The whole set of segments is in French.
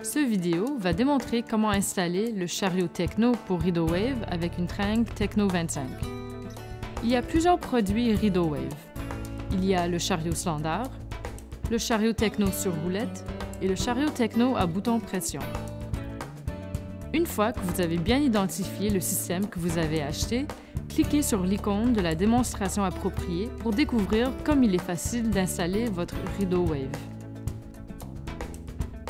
Cette vidéo va démontrer comment installer le chariot Tecno pour Rideau Wave avec une tringle Tecno 25. Il y a plusieurs produits Rideau Wave. Il y a le chariot standard, le chariot Tecno sur roulette et le chariot Tecno à bouton pression. Une fois que vous avez bien identifié le système que vous avez acheté, cliquez sur l'icône de la démonstration appropriée pour découvrir comme il est facile d'installer votre Rideau Wave.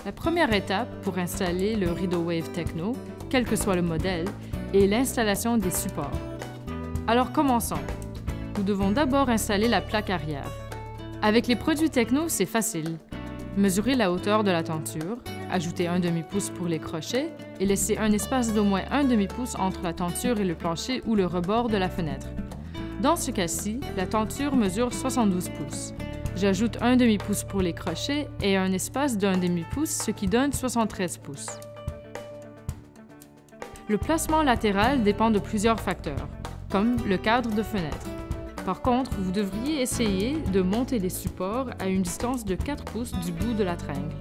La première étape pour installer le Rideau Wave Tecno, quel que soit le modèle, est l'installation des supports. Alors commençons. Nous devons d'abord installer la plaque arrière. Avec les produits Tecno, c'est facile. Mesurez la hauteur de la tenture, ajoutez un demi-pouce pour les crochets et laissez un espace d'au moins un demi-pouce entre la tenture et le plancher ou le rebord de la fenêtre. Dans ce cas-ci, la tenture mesure 72 pouces. J'ajoute un demi-pouce pour les crochets et un espace d'un demi-pouce, ce qui donne 73 pouces. Le placement latéral dépend de plusieurs facteurs, comme le cadre de fenêtre. Par contre, vous devriez essayer de monter les supports à une distance de 4 pouces du bout de la tringle.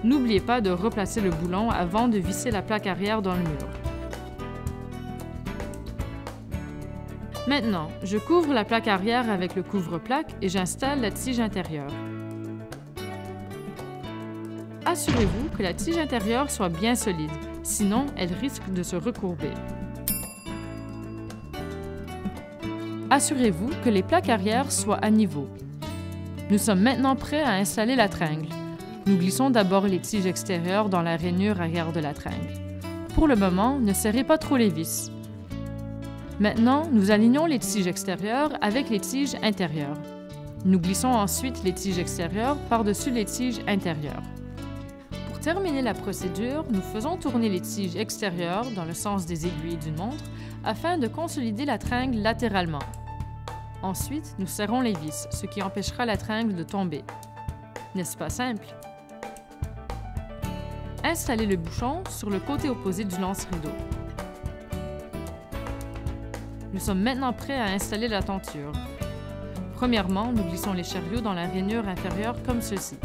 N'oubliez pas de replacer le boulon avant de visser la plaque arrière dans le mur. Maintenant, je couvre la plaque arrière avec le couvre-plaque et j'installe la tige intérieure. Assurez-vous que la tige intérieure soit bien solide, sinon elle risque de se recourber. Assurez-vous que les plaques arrière soient à niveau. Nous sommes maintenant prêts à installer la tringle. Nous glissons d'abord les tiges extérieures dans la rainure arrière de la tringle. Pour le moment, ne serrez pas trop les vis. Maintenant, nous alignons les tiges extérieures avec les tiges intérieures. Nous glissons ensuite les tiges extérieures par-dessus les tiges intérieures. Pour terminer la procédure, nous faisons tourner les tiges extérieures dans le sens des aiguilles d'une montre afin de consolider la tringle latéralement. Ensuite, nous serrons les vis, ce qui empêchera la tringle de tomber. N'est-ce pas simple? Installez le bouchon sur le côté opposé du lance-rideau. Nous sommes maintenant prêts à installer la tenture. Premièrement, nous glissons les chariots dans la rainure inférieure comme ceci.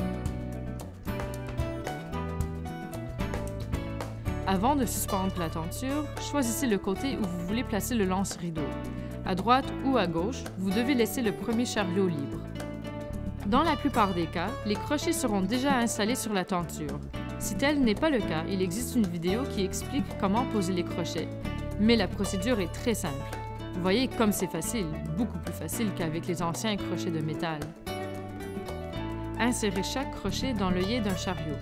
Avant de suspendre la tenture, choisissez le côté où vous voulez placer le lance-rideau. À droite ou à gauche, vous devez laisser le premier chariot libre. Dans la plupart des cas, les crochets seront déjà installés sur la tenture. Si tel n'est pas le cas, il existe une vidéo qui explique comment poser les crochets. Mais la procédure est très simple. Voyez comme c'est facile, beaucoup plus facile qu'avec les anciens crochets de métal. Insérez chaque crochet dans l'œillet d'un chariot.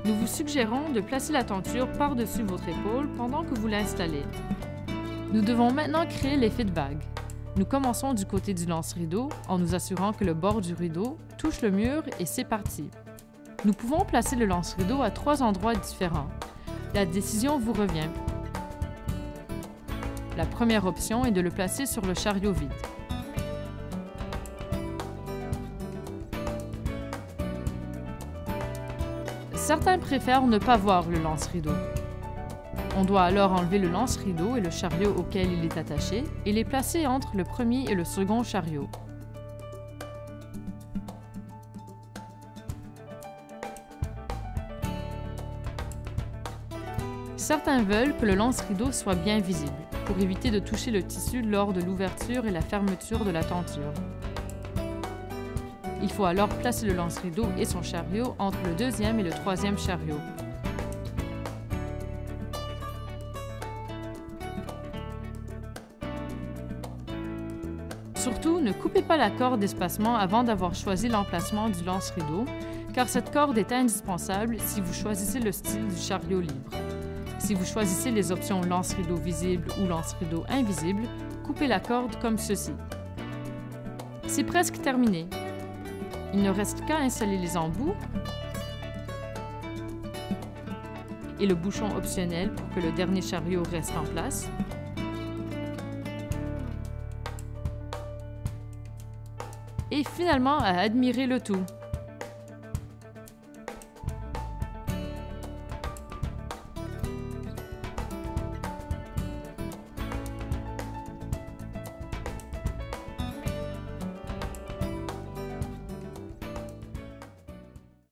Nous vous suggérons de placer la tenture par-dessus votre épaule pendant que vous l'installez. Nous devons maintenant créer l'effet de vague. Nous commençons du côté du lance-rideau en nous assurant que le bord du rideau touche le mur et c'est parti. Nous pouvons placer le lance-rideau à 3 endroits différents. La décision vous revient. La première option est de le placer sur le chariot vide. Certains préfèrent ne pas voir le lance-rideau. On doit alors enlever le lance-rideau et le chariot auquel il est attaché et les placer entre le premier et le second chariot. Certains veulent que le lance-rideau soit bien visible, pour éviter de toucher le tissu lors de l'ouverture et la fermeture de la tenture. Il faut alors placer le lance-rideau et son chariot entre le deuxième et le troisième chariot. Surtout, ne coupez pas la corde d'espacement avant d'avoir choisi l'emplacement du lance-rideau, car cette corde est indispensable si vous choisissez le style du chariot libre. Si vous choisissez les options lance-rideau visible ou lance-rideau invisible, coupez la corde comme ceci. C'est presque terminé. Il ne reste qu'à installer les embouts et le bouchon optionnel pour que le dernier chariot reste en place. Et finalement à admirer le tout.